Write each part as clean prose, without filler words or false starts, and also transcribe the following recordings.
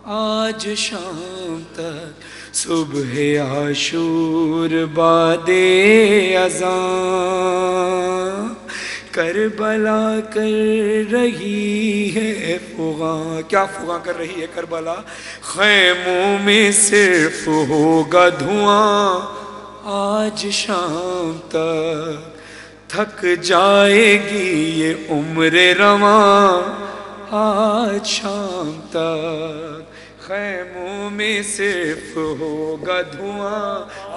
आज शाम तक सुबह आशूर बादे अज़ां करबला कर रही है फुगा। क्या फुगा कर रही है करबला? खैमों में सिर्फ होगा धुआं। आज शाम तक थक जाएगी ये उम्र रवां। आज शाम तक खैमों में सिर्फ होगा धुआं।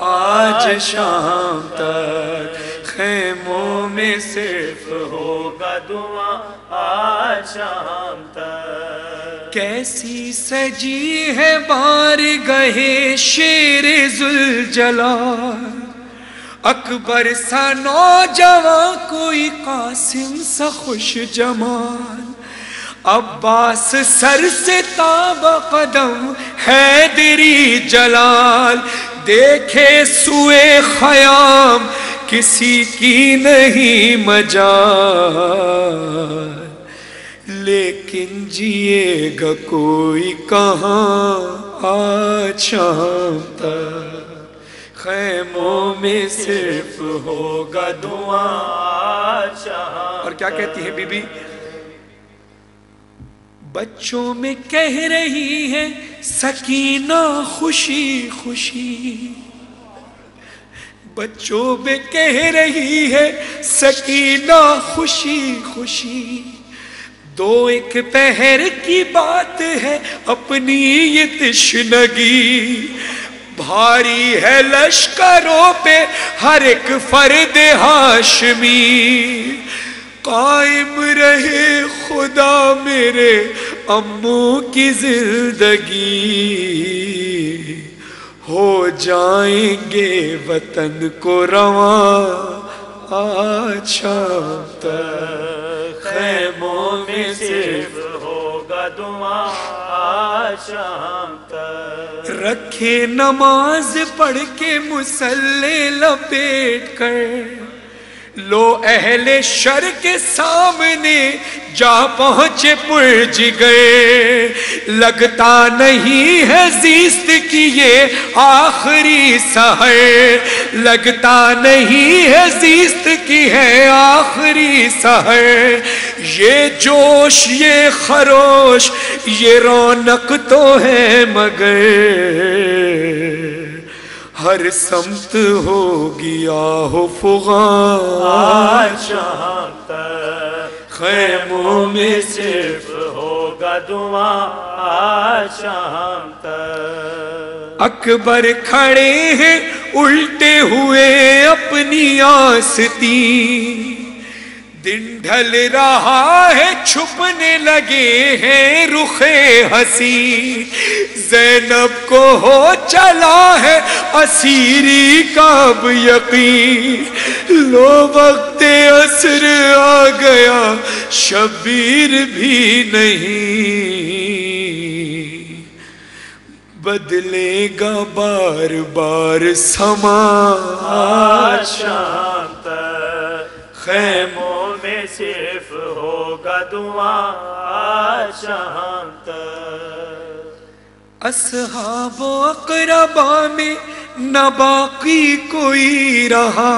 आज शाम तक खैमों में सिर्फ होगा धुआं। आज शाम तक कैसी सजी है बारगाहे शेरे जुलजलाल। अकबर सा नौजवां कोई कासिम सा खुश जमाल। अब्बास सर से ताबा कदम हैदरी जलाल। देखे सुए खयाम किसी की नहीं मजाल। लेकिन जिएगा कोई कहाँ आज शाम तक खैमों में सिर्फ होगा धुआं। और क्या कहती है बीबी? बच्चों में कह रही है सकीना खुशी खुशी। बच्चों में कह रही है सकीना खुशी खुशी। दो एक पहर की बात है अपनी ये तिश्नगी। भारी है लश्करों पे हर एक फर्द हाशमी। कायम रहे खुदा मेरे अम्मू की जिंदगी। हो जाएंगे वतन को रवां। आज शाम तक खैमों में सिर्फ होगा धुआं। आज शाम तक रखे नमाज पढ़ के मुसल्ले लपेट कर। लो अहले शर के सामने जा पहुंचे पुरज गए। लगता नहीं है जीस्त की ये आखिरी सहर। लगता नहीं है जीस्त की है आखिरी सहर। ये जोश ये खरोश ये रौनक तो है मगर हर समत हो गया हो फुगा। आज शाम तक खैमों में सिर्फ होगा धुआं। आज शाम तक अकबर खड़े हैं उल्टे हुए अपनी आस्तीन। दिन ढल रहा है छुपने लगे हैं रुखे हसी। ज़ैनब को हो चला है असीरी का अब यकीन। लो वक्त असर आ गया शबीर भी नहीं। बदलेगा बार बार समा। आज शाम तक खैमों में सिर्फ होगा धुआं। आज शाम तक अस्हाब अक़रबा में न बाकी कोई रहा।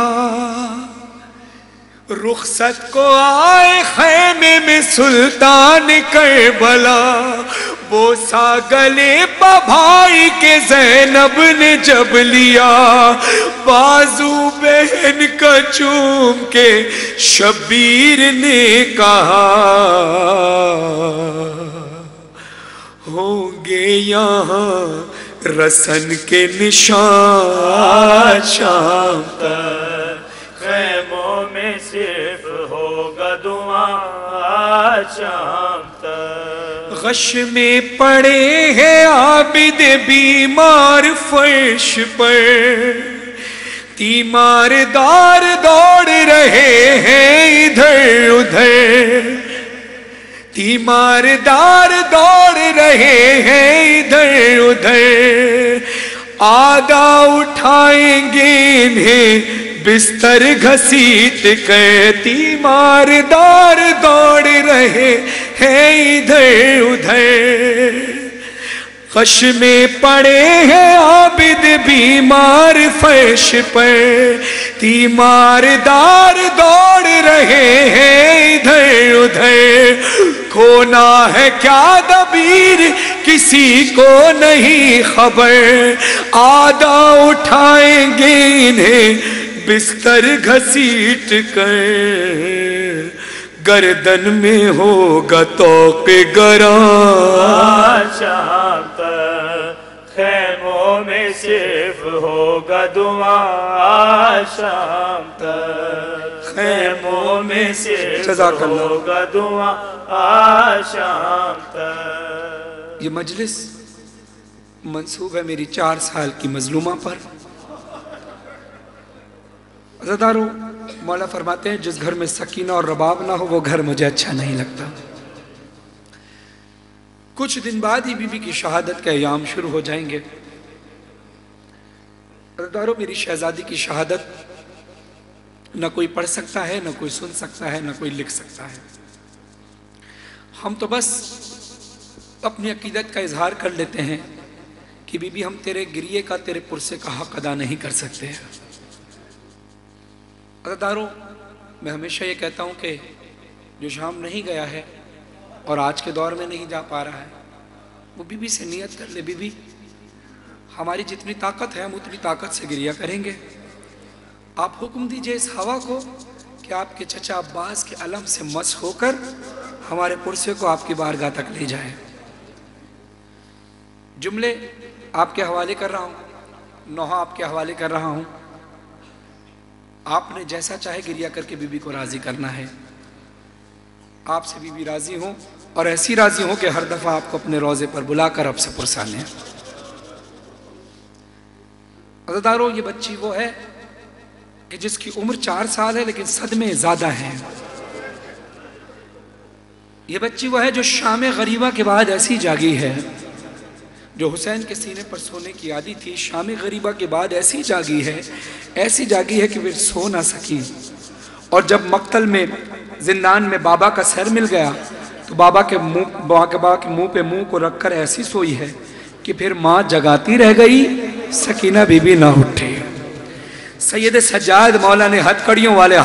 रुखसत को आए खैमे में सुल्तान करबला। वो सा गले पा भाई के ज़ैनब ने जब लिया। बाजू बहन का चूम के शबीर ने कहा होंगे यहाँ रसन के निशान। शाम तक खैमों में सिर्फ होगा धुआं। शाम तक गश में पड़े हैं आबिद बीमार फर्श पर। तीमारदार दौड़ रहे हैं इधर उधर। तीमारदार दौड़ रहे हैं इधर उधर। आधा उठाएंगे इन्हें बिस्तर घसीट कर। तीमारदार दौड़ रहे हैं इधर उधर। फश में पड़े हैं आबिद बीमार फर्श पर, तीमारदार दौड़ रहे हैं इधर उधर। खोना है क्या दबीर किसी को नहीं खबर, आधा उठाएंगे इन्हें बिस्तर घसीट कर। गर्दन में होगा तौक़े गरा, शाम तक खैमों में सिर्फ होगा दुआ, शाम तक खैमों में सिर्फ होगा दुआ, शाम तक। ये मजलिस मंसूब है मेरी 4 साल की मजलूमा पर। अज़ादारों, मौला फरमाते हैं जिस घर में सकीना और रबाब ना हो वो घर मुझे अच्छा नहीं लगता। कुछ दिन बाद ही बीबी की शहादत के अयाम शुरू हो जाएंगे। अज़ादारों, मेरी शहजादी की शहादत न कोई पढ़ सकता है, न कोई सुन सकता है, न कोई लिख सकता है। हम तो बस अपनी अकीदत का इजहार कर लेते हैं कि बीबी हम तेरे गिरिए का, तेरे पुरसे का हक अदा नहीं कर सकते हैं। अज़ादारों, मैं हमेशा ये कहता हूँ कि जो शाम नहीं गया है और आज के दौर में नहीं जा पा रहा है, वो बीबी से नियत कर ले, बीबी हमारी जितनी ताकत है हम उतनी ताकत से गिरिया करेंगे। आप हुक्म दीजिए इस हवा को कि आपके चचा अब्बास के अलम से मस होकर हमारे पुरसे को आपकी बारगाह तक ले जाए। जुमले आपके हवाले कर रहा हूँ, नोहा आपके हवाले कर रहा हूँ। आपने जैसा चाहे गिरिया करके बीबी को राजी करना है। आपसे बीबी राजी हो और ऐसी राजी हो कि हर दफा आपको अपने रोजे पर बुलाकर आपसे पुरसाने। अज़ादारों, ये बच्ची वो है कि जिसकी उम्र 4 साल है लेकिन सदमे ज्यादा हैं। ये बच्ची वो है जो शाम गरीबा के बाद ऐसी जागी है, जो हुसैन के सीने पर सोने की आदी थी, शाम गरीबा के बाद ऐसी जागी है, ऐसी जागी है कि फिर सो ना सकी। और जब मक्तल में, जिंदान में बाबा का सर मिल गया तो बाबा के मुंह पे मुंह को रखकर ऐसी सोई है कि फिर माँ जगाती रह गई, सकीना बीबी ना उठी। सैयद सज्जाद मौला ने हथकड़ियों वाले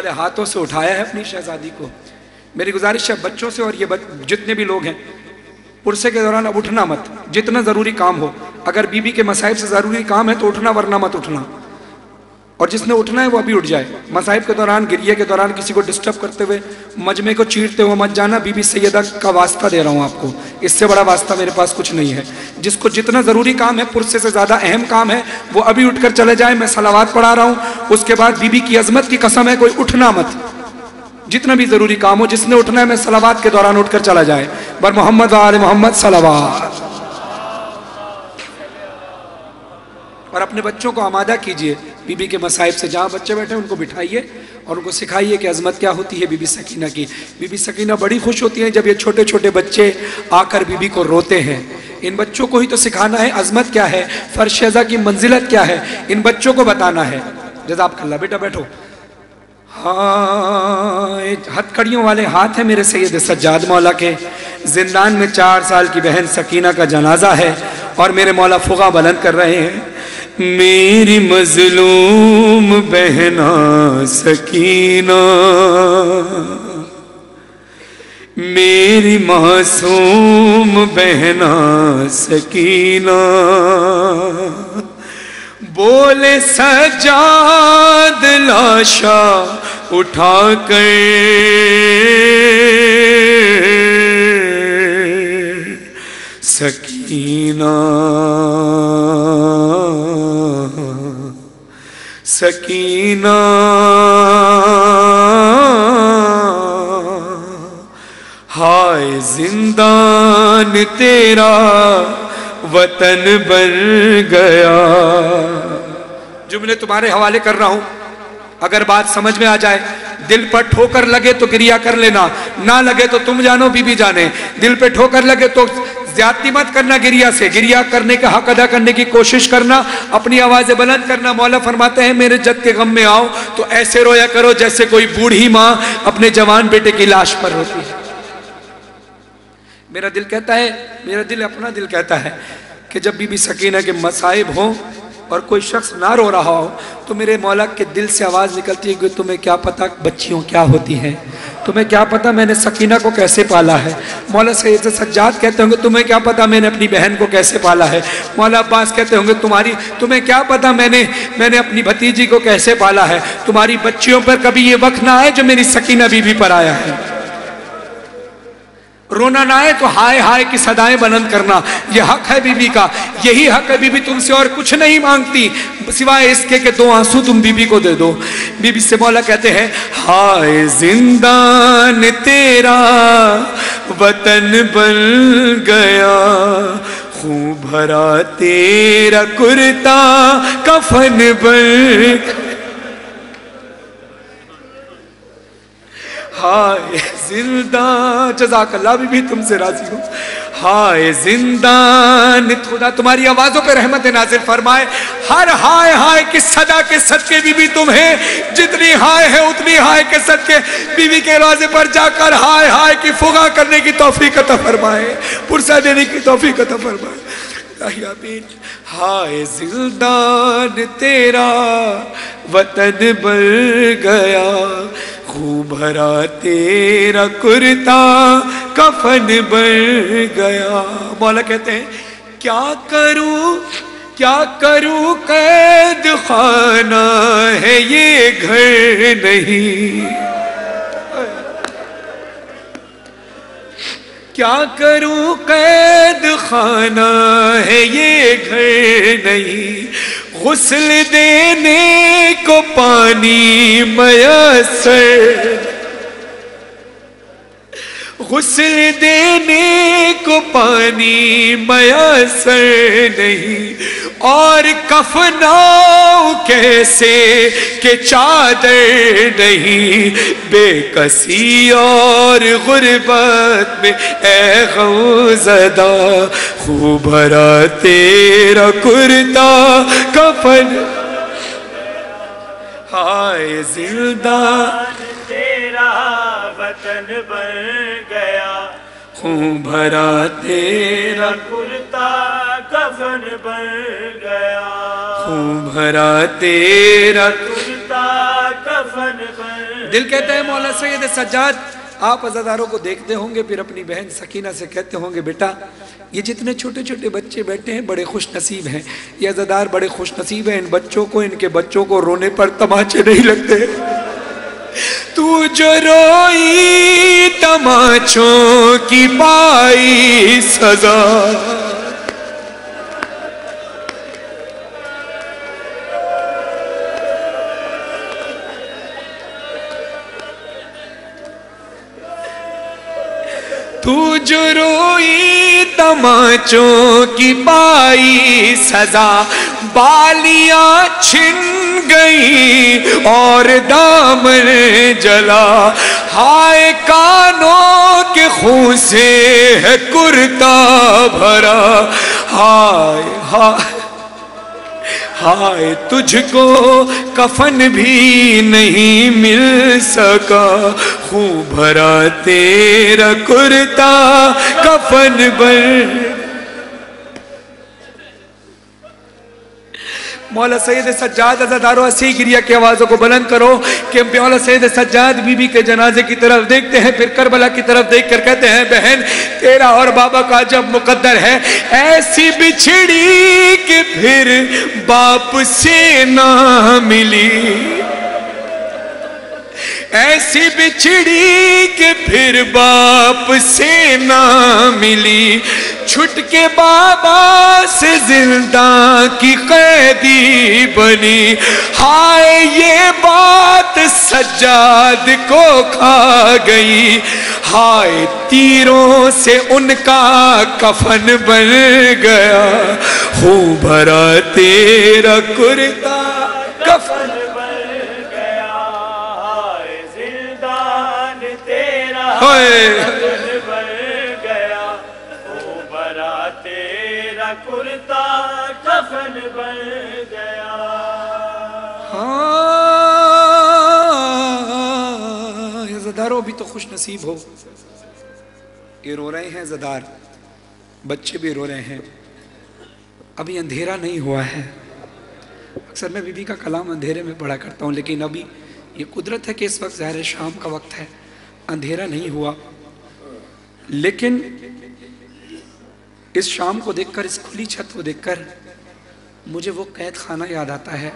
हाथों से उठाया है अपनी शहजादी को। मेरी गुजारिश है बच्चों से और ये जितने भी लोग हैं, पुरसे के दौरान अब उठना मत, जितना ज़रूरी काम हो। अगर बीबी के मसाइब से ज़रूरी काम है तो उठना, वरना मत उठना। और जिसने उठना है वो अभी उठ जाए। मसाइब के दौरान, गिरिये के दौरान किसी को डिस्टर्ब करते हुए, मजमे को चीरते हुए मत जाना। बीबी सैयदा का वास्ता दे रहा हूँ आपको, इससे बड़ा वास्ता मेरे पास कुछ नहीं है। जिसको जितना ज़रूरी काम है, पुरसे से ज़्यादा अहम काम है, वो अभी उठकर चले जाए। मैं सलावात पढ़ा रहा हूँ, उसके बाद बीबी की अजमत की कसम है कोई उठना मत। जितना भी जरूरी काम हो, जिसने उठना है मैं सलावात के दौरान उठकर चला जाए। बर मोहम्मद आले मोहम्मद सलावात। और अपने बच्चों को आमादा कीजिए बीबी के मसाइब से। जहाँ बच्चे बैठे उनको बिठाइए और उनको सिखाइए कि अजमत क्या होती है बीबी सकीना की। बीबी सकीना बड़ी खुश होती है जब ये छोटे छोटे बच्चे आकर बीबी को रोते हैं। इन बच्चों को ही तो सिखाना है अजमत क्या है, फर्शेज़ा की मंजिलत क्या है, इन बच्चों को बताना है। जज़ाकल्लाह। बेटा बैठो। हाँ, हथकड़ियों वाले हाथ है मेरे सैयद सज्जाद मौला के। जिंदान में 4 साल की बहन सकीना का जनाजा है और मेरे मौला फुगा बुलंद कर रहे हैं। मेरी मजलूम बहना सकीना, मेरी मासूम बहना सकीना, बोले सज्जाद लाशा उठा कर सकीना, सकीना हाय जिंदान तेरा वतन बन गया। जुमले तुम्हारे हवाले कर रहा हूं, अगर बात समझ में आ जाए, दिल पर ठोकर लगे तो गिरिया कर लेना, ना लगे तो तुम जानो बीबी जाने। दिल पे ठोकर लगे तो ज्यादती मत करना गिरिया से, गिरिया करने का हक अदा करने की कोशिश करना, अपनी आवाजें बुलंद करना। मौला फरमाते हैं मेरे जद के गम में आओ तो ऐसे रोया करो जैसे कोई बूढ़ी माँ अपने जवान बेटे की लाश पर रोती है। मेरा दिल कहता है, मेरा दिल अपना दिल कहता है कि जब बीबी सकीना के मसाइब हों और कोई शख्स ना रो रहा हो तो मेरे मौला के दिल से आवाज़ निकलती है कि तुम्हें क्या पता बच्चियों क्या होती हैं, तुम्हें क्या पता मैंने सकीना को कैसे पाला है। मौला सैयद सज्जाद कहते होंगे तुम्हें क्या पता मैंने अपनी बहन को कैसे पाला है। मौला अब्बास कहते होंगे तुम्हें क्या पता मैंने अपनी भतीजी को कैसे पाला है। तुम्हारी बच्चियों पर कभी ये वक्त ना आए जो मेरी सकीना बीबी पर आया है। रोना ना आए तो हाय हाय की सदाएं बुलंद करना, यह हक है बीबी का, यही हक है। बीबी तुमसे और कुछ नहीं मांगती सिवाय इसके कि 2 आंसू तुम बीबी को दे दो। बीबी से मौला कहते हैं हाय जिंदान तेरा वतन बन गया, खून भरा तेरा कुर्ता कफन बन। हाय जिंदान, जज़ाकल्लाह बीबी तुमसे राजी हूँ। हाय जिंदान, खुदा तुम्हारी आवाजों पे रहमत नाज़िल फरमाए। हर हाय हाय की सदा के सदके बीबी तुम्हें जितनी हाय है उतनी हाय के सदके बीबी के रोजे पर जाकर हाय हाय की फुगा करने की तौफीक अता फरमाए, पुरसा देने की तौफीक अता फरमाए। हाय जिंदान तेरा वतन बन गया, खून भरा तेरा कुर्ता कफन बन गया। मौला कहते हैं क्या करूं कैद खाना है ये घर नहीं, क्या करूं कैद खाना है ये घर नहीं, गुस्ल देने को पानी मयसर, गुस्ल देने को पानी मयसर नहीं, और कफनाओ कैसे के चादर नहीं, बेकसी और गुर्बत में ए गमज़दा, खून भरा तेरा कुर्ता कफन। हाय जिंदान तेरा वतन बन गया, खून भरा तेरा कुर्ता कफन बन गया, खून भरा तेरा कुर्ता कफन बन। दिल कहता है मौला सैयद सज्जाद आप अज़ादारों को देखते होंगे, फिर अपनी बहन सकीना से कहते होंगे बेटा ये जितने छोटे छोटे बच्चे बैठे हैं बड़े खुश नसीब हैं, ये अज़ादार बड़े खुश नसीब हैं, इन बच्चों को इनके बच्चों को रोने पर तमाचे नहीं लगते। तू जो रोई तमाचों की पाई सजा, तू जो रोई तमाचों की पाई सजा, बालियां छिन गई और दामन जला, हाय कानों के खून से है कुर्ता भरा, हाय हाय हाय तुझको कफन भी नहीं मिल सका, खून भरा तेरा कुर्ता कफन बन। मौला सैयद सज्जाद अज़ादारों ऐसी गिरिया की आवाज़ों को बुलंद करो कि मौला सैयद सज्जाद बीबी के जनाजे की तरफ देखते हैं, फिर करबला की तरफ देख कर कहते हैं बहन तेरा और बाबा का जब मुकद्दर है, ऐसी बिछड़ी कि फिर बाप से ना मिली, ऐसी बिछड़ी के फिर बाप से ना मिली, छुट के बाबा से जिंदा की कैदी बनी, हाय ये बात सज्जाद को खा गई, हाय तीरों से उनका कफन बन गया, खून भरा तेरा कुर्ता कफन बन गया, खून भरा तेरा कुर्ता कफन बन गया। हाँ अज़ादारों भी तो खुश नसीब हो, ये रो रहे हैं ज़दार, बच्चे भी रो रहे हैं, अभी अंधेरा नहीं हुआ है। अक्सर मैं बीबी का कलाम अंधेरे में पढ़ा करता हूँ, लेकिन अभी ये कुदरत है कि इस वक्त ज़ाहिर शाम का वक्त है, अंधेरा नहीं हुआ। लेकिन इस शाम को देखकर, इस खुली छत को देखकर मुझे वो कैद खाना याद आता है।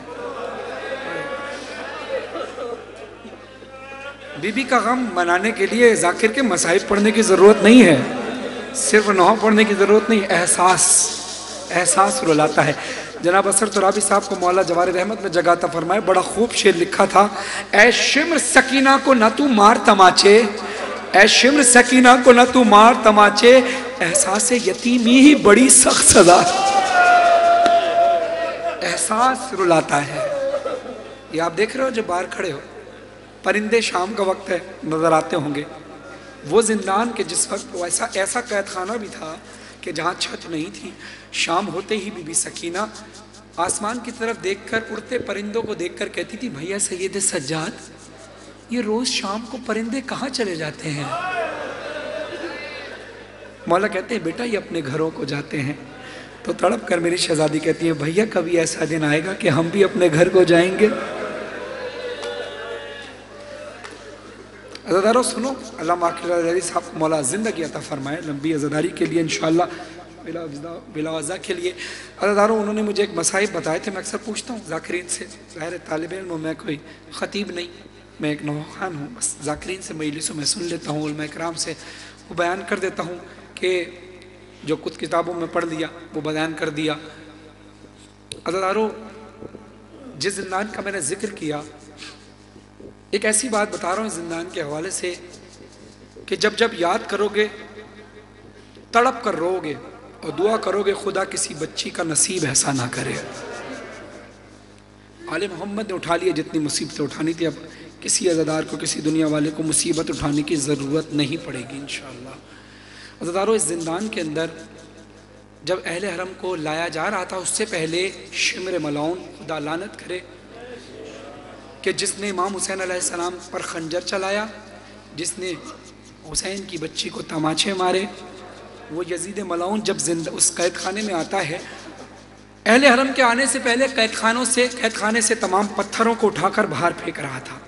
बीबी का गम मनाने के लिए जाकिर के मसाइब पढ़ने की ज़रूरत नहीं है, सिर्फ नौह पढ़ने की ज़रूरत नहीं, एहसास रुलाता है। जनाब असर तुराबी साहब को मौला जवार रहमत में जगाता फरमाए, बड़ा खूब शेर लिखा था, ऐ शिम्र सकीना को न तू मार तमाचे, ऐ शिम्र सकीना को न तू मार तमाचे, एहसास यतीमी ही बड़ी सख्त सजा। एहसास रुलाता है। ये आप देख रहे हो जो बाहर खड़े हो, परिंदे, शाम का वक्त है, नजर आते होंगे। वो जिंदान के जिस वक्त वो ऐसा कैद खाना भी था कि जहाँ छत नहीं थी, शाम होते ही बीबी सकीना आसमान की तरफ देखकर, उड़ते परिंदों को देखकर कहती थी, भैया सैयद सज्जाद, ये रोज शाम को परिंदे कहाँ चले जाते हैं? मौला कहते हैं, बेटा ये अपने घरों को जाते हैं। तो तड़प कर मेरी शहजादी कहती है, भैया कभी ऐसा दिन आएगा कि हम भी अपने घर को जाएंगे। अज़ादारों सुनो, अल्लामा अकील साहब को मौला ज़िंदगी अता फरमाए, लंबी अज़ादारी के लिए इंशाअल्लाह, बिला वज़ा के लिए। अज़ादारों उन्होंने मुझे एक मसाइब बताए थे, मैं अक्सर पूछता हूँ ज़ाकिरीन से, ज़ाहिर तालिब इल्म, मैं कोई ख़तीब नहीं, मैं एक नौखान हूँ, बस ज़ाकिरीन से मजलिसों में सुन लेता हूँ, उलमा इकराम से वो बयान कर देता हूँ कि जो कुछ किताबों में पढ़ लिया वो बयान कर दिया। अज़ादारों जिस जिंदान का मैंने जिक्र किया, एक ऐसी बात बता रहा हूँ जिंदान के हवाले से कि जब जब याद करोगे, तड़प कर रोगे और दुआ करोगे, खुदा किसी बच्ची का नसीब ऐसा ना करे। आले मोहम्मद ने उठा लिया जितनी मुसीबतें उठानी थी, अब किसी अज़ादार को, किसी दुनिया वाले को मुसीबत उठाने की ज़रूरत नहीं पड़ेगी इंशाअल्लाह। अज़ादारों इस जिंदान के अंदर जब अहले हरम को लाया जा रहा था, उससे पहले शिमर मलाउन, खुदा लानत करे, कि जिसने इमाम हुसैन अलैहिस्सलाम पर खंजर चलाया, जिसने हुसैन की बच्ची को तमाचे मारे, वो यजीद मलाउन जब उस कैद खाने में आता है, अहले हरम के आने से पहले कैद खाने से तमाम पत्थरों को उठाकर बाहर फेंक रहा था।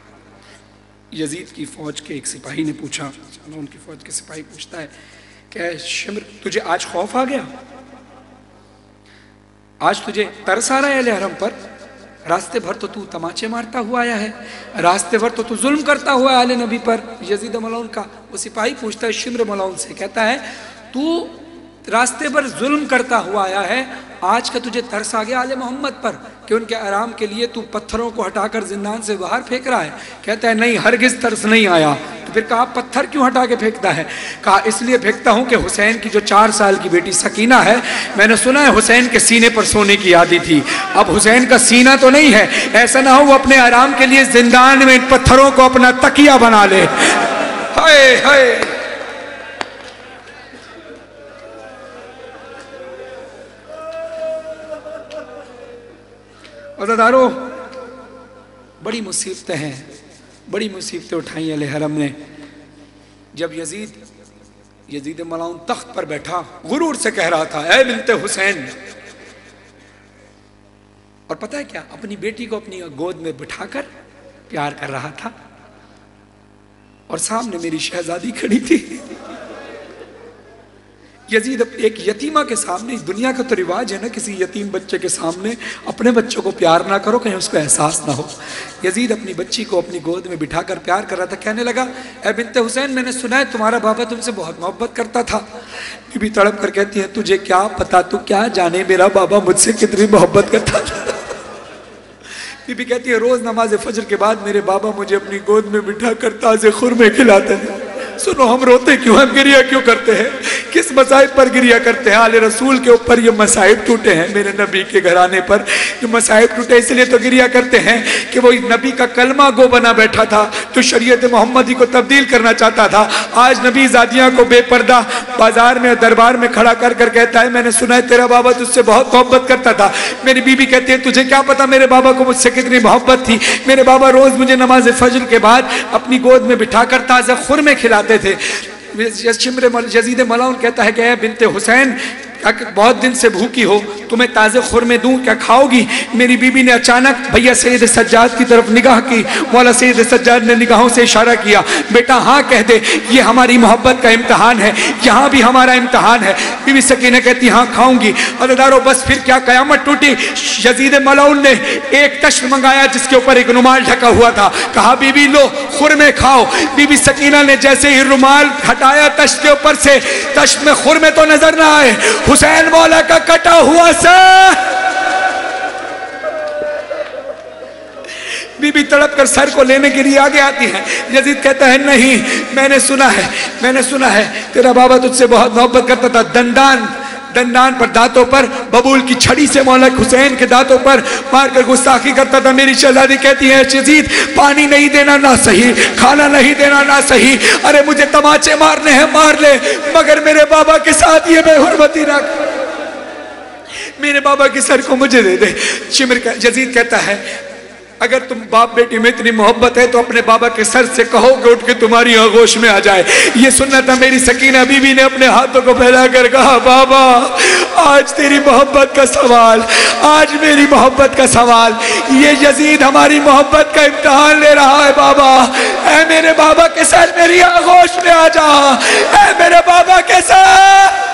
यजीद की फ़ौज के एक सिपाही ने पूछा, उनकी फ़ौज के सिपाही पूछता है कि शिम्र, तुझे आज खौफ आ गया? आज तुझे तरस आ रहा है अहले हरम पर? रास्ते भर तो तू तमाचे मारता हुआ आया है, रास्ते भर तो तू जुल्म करता हुआ आले नबी पर। यजीद मलाउन का वो सिपाही पूछता है शिम्र मलाउन से, कहता है तू रास्ते पर जुल्म करता हुआ आया है, आज का तुझे तरस आ गया आले मोहम्मद पर कि उनके आराम के लिए तू पत्थरों को हटाकर जिंदान से बाहर फेंक रहा है? कहता है नहीं, हरगिज तरस नहीं आया। तो फिर कहा पत्थर क्यों हटा के फेंकता है? कहा इसलिए फेंकता हूं कि हुसैन की जो 4 साल की बेटी सकीना है, मैंने सुना है हुसैन के सीने पर सोने की आदत थी, अब हुसैन का सीना तो नहीं है, ऐसा ना हो वो अपने आराम के लिए जिंदान में इन पत्थरों को अपना तकिया बना ले। हाय हाय, अज़ादारों बड़ी मुसीबतें हैं, बड़ी मुसीबतें उठाई अहले हरम ने। जब यजीद मलाउन तख्त पर बैठा, गुरूर से कह रहा था, ऐ बिन्ते हुसैन, और पता है क्या, अपनी बेटी को अपनी गोद में बिठाकर प्यार कर रहा था, और सामने मेरी शहजादी खड़ी थी। यजीद एक यतीमा के सामने, दुनिया का तो रिवाज है ना, किसी यतीम बच्चे के सामने अपने बच्चों को प्यार ना करो, कहीं उसको एहसास ना हो। यजीद अपनी बच्ची को अपनी गोद में बिठाकर प्यार कर रहा था। कहने लगा, ऐ बिन्ते हुसैन, मैंने सुना है तुम्हारा बाबा तुमसे बहुत मोहब्बत करता था। बीबी तड़प कर कहती है, तुझे क्या पता, तू क्या जाने मेरा बाबा मुझसे कितनी मोहब्बत करता था। बीबी कहती है, रोज नमाज फजर के बाद मेरे बाबा मुझे अपनी गोद में बिठा कर ताजे खुरमे खिलाते हैं। सुनो, हम रोते क्यों, हम गिरिया क्यों करते हैं, किस मसाइब पर गिरिया करते हैं? आले रसूल के ऊपर ये मसाइब टूटे हैं, मेरे नबी के घराने पर ये मसाइब टूटे, इसलिए तो गिरिया करते हैं कि वो नबी का कलमा गो बना बैठा था, तो शरीयत मोहम्मदी को तब्दील करना चाहता था। आज नबी ज़ादिया को बेपर्दा बाजार में, दरबार में खड़ा कर कर कहता है, मैंने सुना है तेरा बाबा तुझसे बहुत मोहब्बत करता था। मेरी बीबी कहती है, तुझे क्या पता मेरे बाबा को मुझसे कितनी मोहब्बत थी। मेरे बाबा रोज मुझे नमाज फजर के बाद अपनी गोद में बिठाकर ताज़ा खुरमे खिलाते थे। यजीद मलाउन कहता है कि ऐ बिनते हुसैन, बहुत दिन से भूखी हो, तुम्हें ताज़े खुरमे दूं, क्या खाओगी? मेरी बीबी ने अचानक भैया सैयद सज्जाद की तरफ निगाह की। मौला सैयद सज्जाद ने निगाहों से इशारा किया, बेटा हाँ कह दे, ये हमारी मोहब्बत का इम्तहान है, यहाँ भी हमारा इम्तहान है। बीबी सकीना कहती हाँ खाऊंगी। अदादारों बस फिर क्या कयामत टूटी। यजीद मलाउन ने एक तश्त मंगाया जिसके ऊपर एक रुमाल ढका हुआ था। कहा बीबी लो खुरमे खाओ। बीबी सकीना ने जैसे ही रुमाल हटाया तश्त के ऊपर से, तश्त में खुरमे तो नजर ना आए, हुसैन मौला का कटा हुआ सर। बीबी तड़प कर सर को लेने के लिए आगे आती है। यजीद कहता है नहीं, मैंने सुना है तेरा बाबा तुझसे बहुत मोहब्बत करता था। दंडान पर, दांतों पर बबूल की छड़ी से मौला हुसैन के दांतों पर मारकर गुस्ताखी करता था। मेरी शहजादी कहती है यजीद पानी नहीं देना ना सही, खाना नहीं देना ना सही, अरे मुझे तमाचे मारने हैं मार ले, मगर मेरे बाबा के साथ ये बेहुरमती ना कर, मेरे बाबा के सर को मुझे दे दे। यजीद कहता है अगर तुम बाप बेटी में इतनी मोहब्बत है तो अपने बाबा के सर से कहो कि उठ के तुम्हारी आगोश में आ जाए। ये सुनना था। मेरी सकीना बीवी ने अपने हाथों को फैलाकर कहा बाबा आज तेरी मोहब्बत का सवाल, आज मेरी मोहब्बत का सवाल, ये यजीद हमारी मोहब्बत का इम्तिहान ले रहा है। बाबा ऐ मेरे बाबा के सर मेरी आगोश में आ जा, ऐ मेरे बाबा के सर।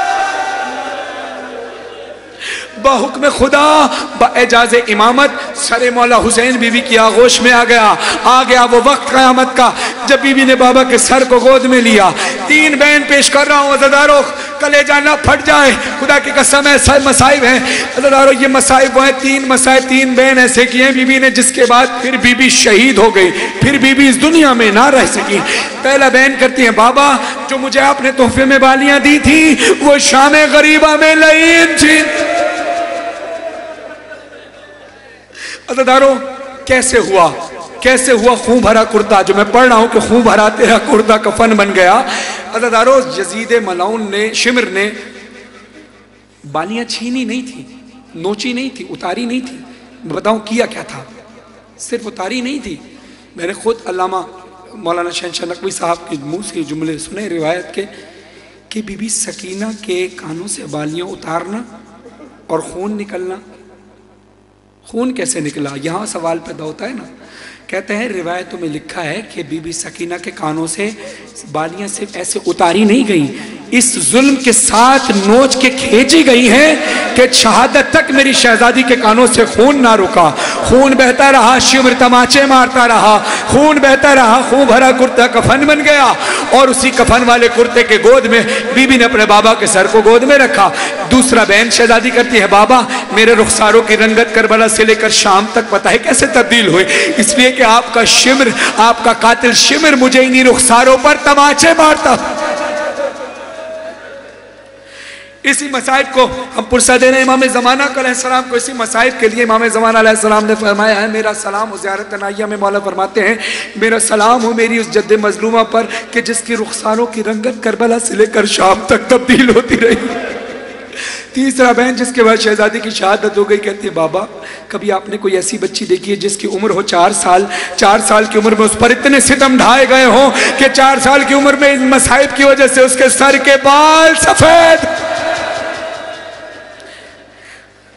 बहुक्म खुदा बएजाज़ इमामत सरे मौला हुसैन बीबी की आगोश में आ गया वो वक्त क़यामत का जब बीबी ने बाबा के सर को गोद में लिया। 3 बयान पेश कर रहा हूँ अज़ादारों, कलेजा ना फट जाए, खुदा की कसम है सब मसाइब हैं अज़ादारों। ये मसाइब वो हैं, 3 बयान ऐसे किए हैं बीबी ने जिसके बाद फिर बीबी शहीद हो गई, फिर बीबी इस दुनिया में ना रह सकी। पहला बयान करती है बाबा जो मुझे आपने तोहफे में बालियां दी थी वो शाम गरीबा में लईन थी। अज़ादारों कैसे हुआ खून भरा कुर्ता, जो मैं पढ़ रहा हूं कि खून भरा तेरा कुर्ता कफन बन गया। अज़ादारों यजीद मलाउन ने, शिमर ने बालियां छीनी नहीं थी, नोची नहीं थी, उतारी नहीं थी। मैं बताऊं किया क्या था, सिर्फ उतारी नहीं थी। मैंने खुद अल्लामा मौलाना शहनशाह नकवी साहब के मुंह से जुमले सुने रिवायत के कि बीबी सकीना के कानों से बालियां उतारना और खून निकलना। खून कैसे निकला, यहाँ सवाल पैदा होता है ना। कहते हैं रिवायतों में लिखा है कि बीबी सकीना के कानों से बालियां सिर्फ ऐसे उतारी नहीं गई, इस जुल्म के साथ नोच के खींची गई हैं कि शहादत तक मेरी शहजादी के कानों से खून ना रुका। खून बहता रहा, शिमर तमाचे मारता रहा, खून बहता रहा, खून भरा कुर्ता कफन बन गया और उसी कफन वाले कुर्ते के गोद में बीबी ने अपने बाबा के सर को गोद में रखा। दूसरा बयान शहजादी करती है बाबा मेरे रुखसारों की रंगत करबला से लेकर शाम तक पता है कैसे तब्दील हुई, इसलिए कि आपका शिमर, आपका कातिल शिमर मुझे इन्हीं रुखसारों पर तमाचे मारता। इसी मसाइब को हम पुरसा दे रहे हैं इमाम ज़माना अलैहिस्सलाम को। इसी मसाइब के लिए इमाम ज़माना अलैहिस्सलाम ने फरमाया है मेरा सलाम ज़ियारत नाइया में मौला फरमाते हैं मेरा सलाम हो मेरी उस जद्द मजलूमा पर कि जिसकी रुखसारों की रंगत करबला से लेकर शाम तक तब्दील होती रही। तीसरा बहन जिसके बाद शहजादी की शहादत हो गई, कहती है बाबा कभी आपने कोई ऐसी बच्ची देखी है जिसकी उम्र हो 4 साल, 4 साल की उम्र में उस पर इतने सितम ढाए गए हों कि 4 साल की उम्र में इन मसाइब की वजह से उसके सर के बाल सफेद।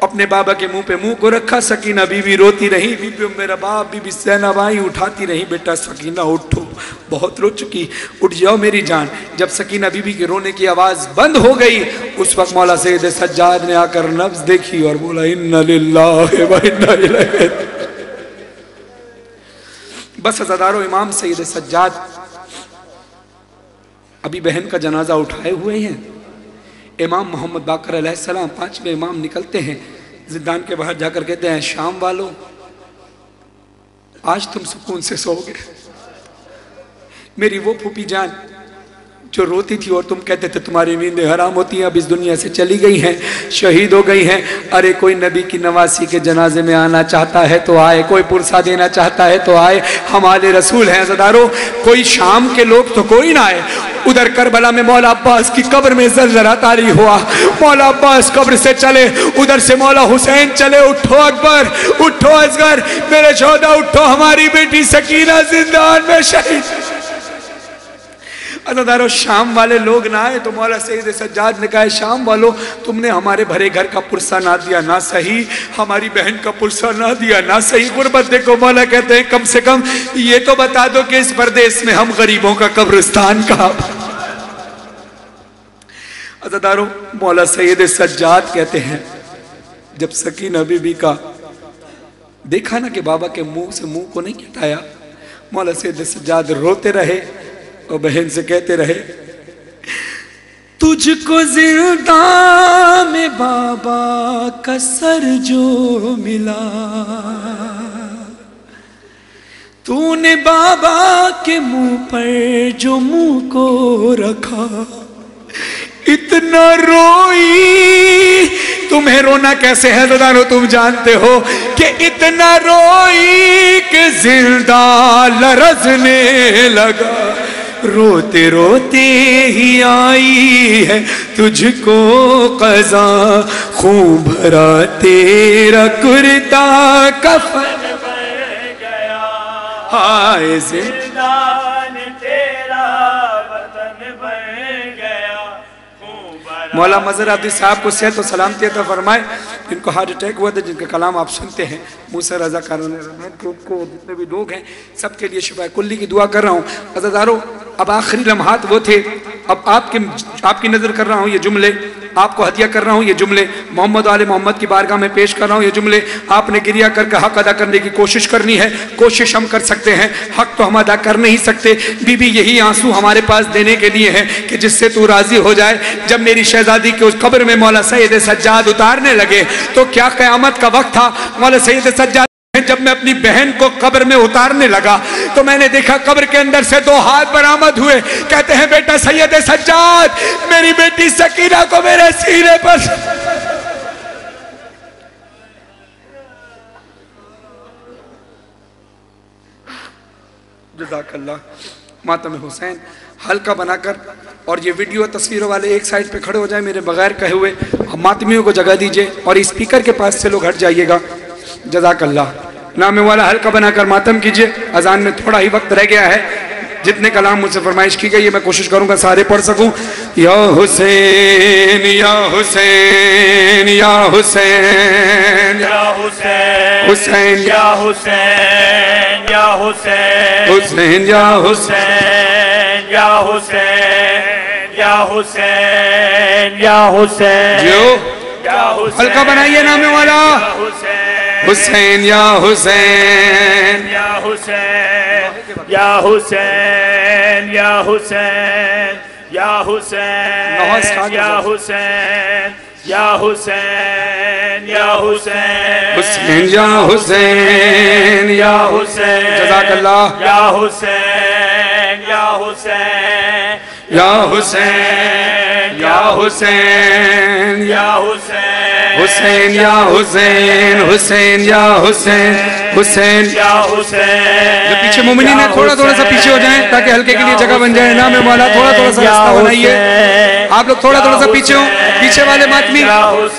अपने बाबा के मुंह पे मुंह को रखा, सकीना बीवी रोती रही, बीबी मेरा बाप, बीबी ज़ैनब आई उठाती रही, बेटा सकीना उठो, बहुत रो चुकी, उठ जाओ मेरी जान। जब सकीना बीबी के रोने की आवाज़ बंद हो गई उस वक्त मौला सैयद सज्जाद ने आकर नब्ज देखी और बोला इन्ना लिल्लाहि व इन्ना इलैहि। बस अज़ादारों इमाम सैयद सज्जाद अभी बहन का जनाजा उठाए हुए हैं। इमाम मोहम्मद बाकर अलैहिस्सलाम 5वें इमाम निकलते हैं, जिद्दान के बाहर जाकर कहते हैं शाम वालों आज तुम सुकून से सोओगे। मेरी वो फूफी जान जो रोती थी और तुम कहते थे तुम्हारी नींदें हराम होती हैं, अब इस दुनिया से चली गई हैं, शहीद हो गई हैं। अरे कोई नबी की नवासी के जनाजे में आना चाहता है तो आए, कोई पुरसा देना चाहता है तो आए, हमारे रसूल हैं अज़ादारों। कोई शाम के लोग तो कोई ना आए। उधर करबला में मौला अब्बास की कब्र में ज़लज़ला तारी हुआ, मौला अब्बास कब्र से चले, उधर से मौला हुसैन चले, उठो अकबर, उठो असगर, मेरे शोहदा उठो, हमारी बेटी सकीना जिंदान में शहीद। अज़ादारों, शाम वाले लोग ना आए तो मौला सैयद सज्जाद ने कहा, शाम वालों तुमने हमारे भरे घर का पुरसा ना दिया ना सही, हमारी बहन का पुरसा ना दिया ना सही। गुर्बत देखो, मौला कहते हैं कम से कम ये तो बता दो कि इस परदेश में हम गरीबों का कब्रिस्तान कहाँ। अज़ादारों, मौला सैयद सज्जाद कहते हैं जब सकीना बीबी का देखा ना कि बाबा के मुंह से मुंह को नहीं हटाया, मौला सैयद सज्जाद रोते रहे और बहन से कहते रहे, तुझको जिंदा में बाबा का सर जो मिला, तूने बाबा के मुंह पर जो मुंह को रखा, इतना रोई। तुम्हें रोना कैसे है ज़ादारो, तुम जानते हो कि इतना रोई कि जिंदा लरजने लगा। रोते रोते ही आई है तुझको क़ज़ा, खून भरा तेरा कुर्ता कफन बन गया, हाय जिंदान तेरा वतन बन गया। मौला मज़हर अब्दी साहब को सेहत और सलामती अता फरमाए, जिनको हार्ट अटैक हुआ था, जिनका कलाम आप सुनते हैं, मूसा रज़ा कारन को जितने भी लोग हैं सबके लिए शिफा कुल्ली की दुआ कर रहा हूँ। अज़ादारों, अब आखिरी लम्हात वो थे, अब आपकी नज़र कर रहा हूँ ये जुमले, आपको हदिया कर रहा हूँ ये जुमले, मोहम्मद आले मोहम्मद की बारगाह में पेश कर रहा हूँ ये जुमले। आपने गिरिया करके हक अदा करने की कोशिश करनी है, कोशिश हम कर सकते हैं, हक तो हम अदा कर नहीं सकते। बीबी यही आंसू हमारे पास देने के लिए है कि जिससे तू राजी हो जाए। जब मेरी शहजादी के उस कब्र में मौला सैयद सज्जाद उतारने लगे तो क्या क़यामत का वक्त था। मौला सैयद सज्जाद जब मैं अपनी बहन को कब्र में उतारने लगा तो मैंने देखा कब्र के अंदर से 2 हाथ बरामद हुए। कहते हैं, बेटा सैयद सज्जाद, मेरी बेटी सकीना को मेरे सीने पर। जज़ाकल्लाह। मातम हुसैन हल्का बनाकर, और ये वीडियो तस्वीरों वाले एक साइड पे खड़े हो जाए मेरे बगैर कहे हुए, मातमियों को जगह दीजिए और स्पीकर के पास से लोग हट जाइएगा। जज़ाकल्लाह। नाम वाला हल्का बनाकर मातम कीजिए। अजान में थोड़ा ही वक्त रह गया है, जितने कलाम मुझसे फरमाइश की गई है मैं कोशिश करूंगा सारे पढ़ सकूं। या हुसैन या हुसैन या हुसैन या हुसैन, हुसैन या हुसैन या हुसैन, हुसैन या हुसैन या हुसैन या हुसैन या हुसैन, जो हल्का बनाइए नाम वाला। हुसैन या हुसैन या हुसैन या हुसैन या हुसैन या हुसैन या हुसैन या हुसैन या हुसैन, हुसैन या हुसैन या हुसैन। जज़ाकल्लाह। या हुसैन या हुसैन या हुसैन या हुसैन या हुसैन, हुसैन या हुसैन, हुसैन या हुसैन, हुसैन या हुसैन। जो पीछे मोमिनीन है थोड़ा थोड़ा सा पीछे हो जाएं ताकि हल्के के लिए जगह बन जाए। नाम मौला थोड़ा थोड़ा सा रास्ता बनाइए। आप लोग थोड़ा थोड़ा सा पीछे हो, पीछे वाले मातमी,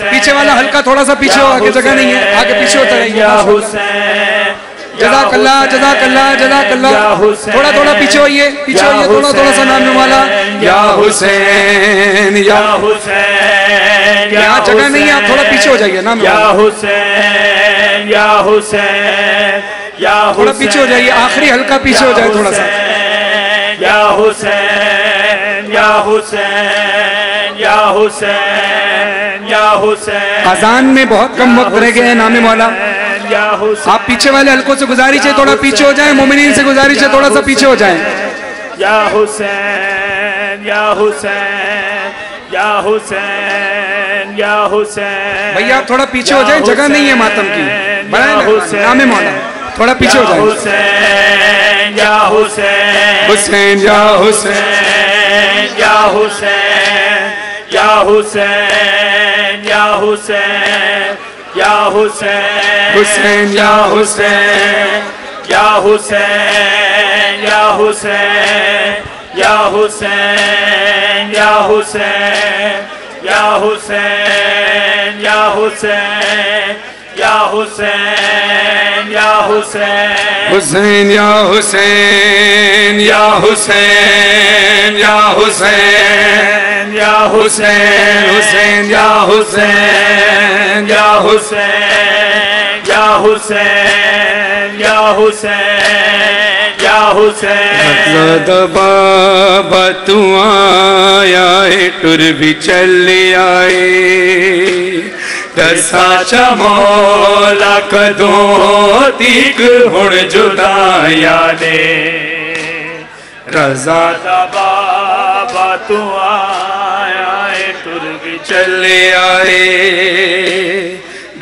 पीछे वाला हल्का थोड़ा सा पीछे हो, आगे जगह नहीं है, आगे पीछे होता रहिए। जज़ाकल्लाह जज़ाकल्लाह जज़ाकल्लाह। थोड़ा थोड़ा पीछे होइए, पीछे होइए, थोड़ा थोड़ा सा नाम वाला। या हुसैन या हुसैन, यहाँ जगह नहीं है, आप थोड़ा पीछे हो जाइए। नाम या हुसैन या हुसैन या, थोड़ा पीछे हो जाइए, आखिरी हल्का पीछे हो जाए थोड़ा सा। या हुसैन या हुसैन या हुसैन या हुसैन। अजान में बहुत कम वक्त रह गया है नाम मौला। आप पीछे वाले हल्कों से गुजारिश है थोड़ा पीछे हो जाएं, मोमिनीन से गुजारिश है थोड़ा सा पीछे हो जाएं। या हुसैन या हुसैन या हुसैन या हुसैन। भैया आप थोड़ा पीछे हो जाएं, जगह नहीं है मातम की। नाम मौला थोड़ा पीछे हो जाएं। हुसैन या हुसैन, हुसैन या हुसैन या हुसैन या हुसैन या हुसैन या हुसैन, हुसैन या हुसैन या हुसैन या हुसैन या हुसैन या हुसैन या हुसैन या हुसैन या हुसैन या हुसैन, हुसैन या हुसैन या हुसैन या हुसैन या हुसैन, हुसैन या हुसैन या हुसैन, या हुसैन, या हुसैन, या हुसैन। बाबा तू आया है टुर भी चल आए, दसा चमोला कदों तीक हुण जुदाया ने, रजा दा बाबा तू आया है टुर भी चल आए,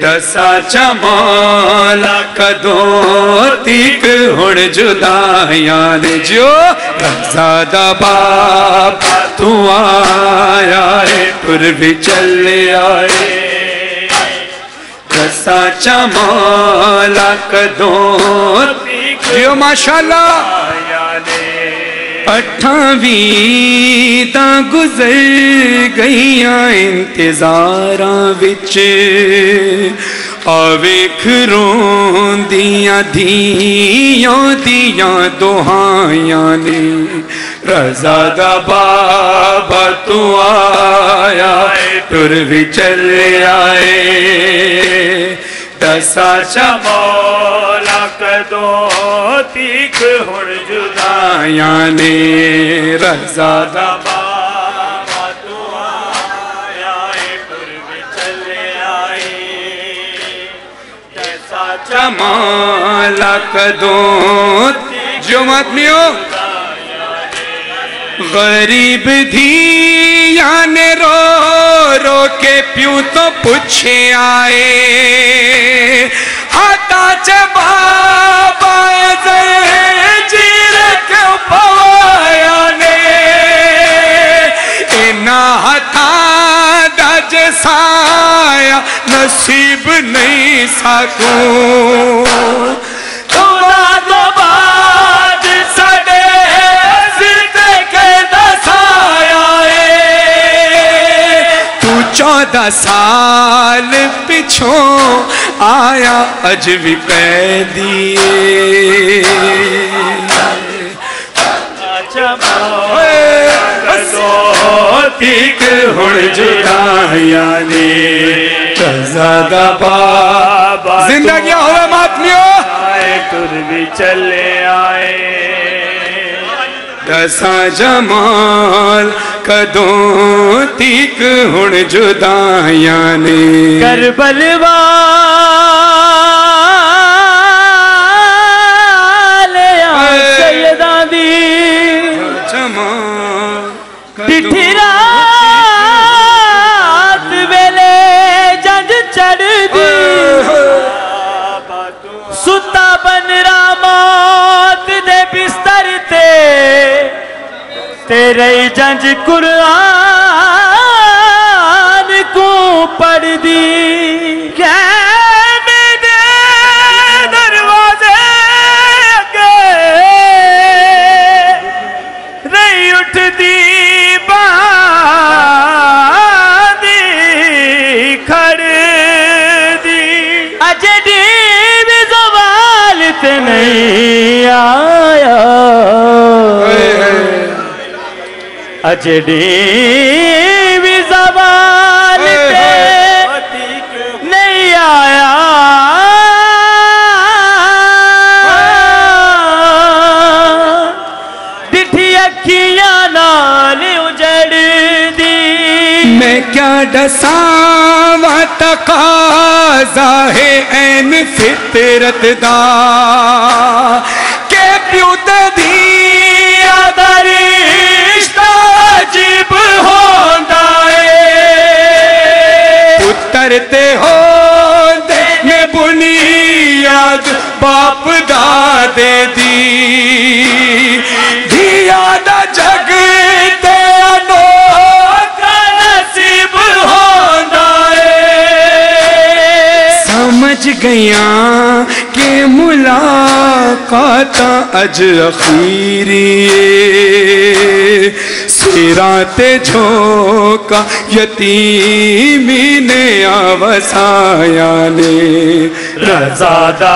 दसा चमोला कदों तीक हुण जुदाया ने, जो रजा दा बाबा तू आया है टुर भी चल आए, साचा मौला कदों जियो माशाल्लाह। 28 ता गुजर गईया इंतजारां विच, आवेख रोंदियां धियां दियां दुहाइयां ने, रजा दा बाबा तू आया टुर भी चल आए, दसा मौला कदों तीक हुण जुदाया ने, रजा दा बाबा तू आया टुर भी चल आए, दसा मौला कदों जो आदमियों गरीब धिया ने रो रो के प्यू तो पूछे आए, हाथा च बाबा जीर क्यों पवाया ने, इना हथा दज साया नसीब नहीं सकूं, थोड़ा तो बाद सडे तू 14 साल पिछों आया अज भी कैदी, तीक हुण जुदाया ने, रज़ा बाबा जिंदगी हो मातमियों टुर भी चले आए, दसा जमाल कदों तीक हुण जुदाया ने, करबल सैयदा दी डिठी रात वेले जंज चढ़ दी, सुता बनरा मौत दे बिस्तर ते, तेरे जंज कुरान को पढ़ दी, कहने दे दरवाजे अगे रही उठदी बादी खड़ दी, अजडी भी सवाल ते नहीं आया, अजडी भी सवाल ते नहीं आया, डिठी अखियां नाल उजड़ दी, मैं क्या डसावा तकाजा है ऐन फितरत दा, के प्यू दिया दरिश्ता अजीब होंदा है, पुत्र ते होंदे ने बुनियाद बाप दादे दी, धिया दा जग ते अनोखा नसीब होंदा है, समझ गया कि मुलाकात अज अखीरी, सिरा ते झोंका यतीमी ने आवसाया ने, रज़ा दा